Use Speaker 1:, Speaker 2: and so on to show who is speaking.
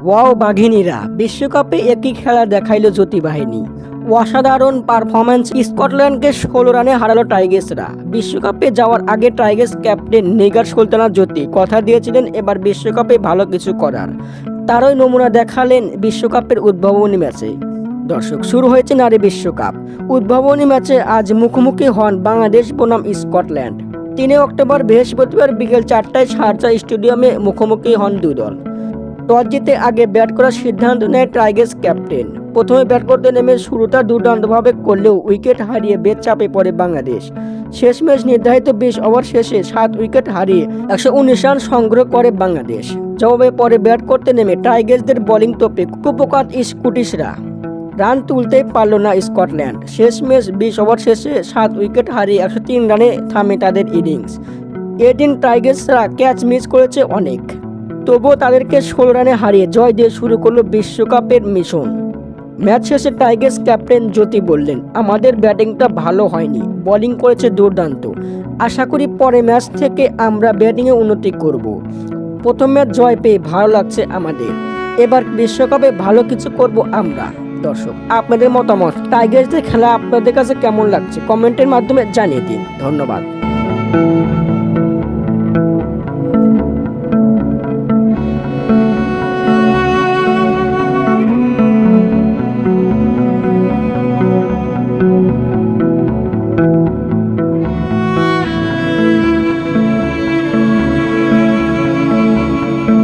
Speaker 1: Wow বাঘিনীরা, বিশ্বকাপে একই খেলা দেখাইল জ্যোতি বাহিনী। অসাধারণ পারফরম্যান্স, স্কটল্যান্ডকে 16 রানে হারালো টাইগার্সরা। বিশ্বকাপে যাওয়ার আগে টাইগার্স ক্যাপ্টেন নিগার সুলতানা জ্যোতি কথা দিয়েছিলেন এবার বিশ্বকাপে ভালো কিছু করার। তারই নমুনা দেখালেন বিশ্বকাপের উদ্ভাবনী ম্যাচে। দর্শক, শুরু হয়েছে নারী বিশ্বকাপ। উদ্ভাবনী ম্যাচে আজ মুখোমুখি হন বাংলাদেশ বনাম স্কটল্যান্ড। 3 অক্টোবর বৃহস্পতিবার বিকেল 4টায় শারজা স্টেডিয়ামে মুখোমুখি হন দুই দল। টস জিতে আগে ব্যাট করার সিদ্ধান্ত নেয় টাইগার্স ক্যাপ্টেন। প্রথমে ব্যাট করতে নেমে শুরুটা দুর্দান্তভাবে করলেও উইকেট হারিয়ে বেশ চাপে পড়ে বাংলাদেশ। শেষমেশ নির্ধারিত 20 ওভার শেষে 7 উইকেট হারিয়ে 119 রান সংগ্রহ করে বাংলাদেশ। জবাবে পরে ব্যাট করতে নেমে টাইগার্সদের বোলিং তোপে কুপোকাত স্কটিশরা। রান তুলতেই পারল না স্কটল্যান্ড। শেষমেশ 20 ওভার শেষে 7 উইকেট হারিয়ে 103 রানে থামে তাদের ইনিংস। এদিন টাইগার্সরা ক্যাচ মিস করেছে অনেক, তবুও তাদেরকে 16 রানে হারিয়ে জয় দিয়ে শুরু করলো বিশ্বকাপের মিশন। ম্যাচ শেষে টাইগার্স ক্যাপ্টেন জ্যোতি বললেন, আমাদের ব্যাটিংটা ভালো হয়নি, বোলিং করেছে দুর্দান্ত। আশা করি পরে ম্যাচ থেকে আমরা ব্যাটিংয়ে উন্নতি করব। প্রথম ম্যাচ জয় পেয়ে ভালো লাগছে আমাদের, এবার বিশ্বকাপে ভালো কিছু করব আমরা। দর্শক, আপনাদের মতামত, টাইগার্সদের খেলা আপনাদের কাছে কেমন লাগছে কমেন্টের মাধ্যমে জানিয়ে দিন। ধন্যবাদ।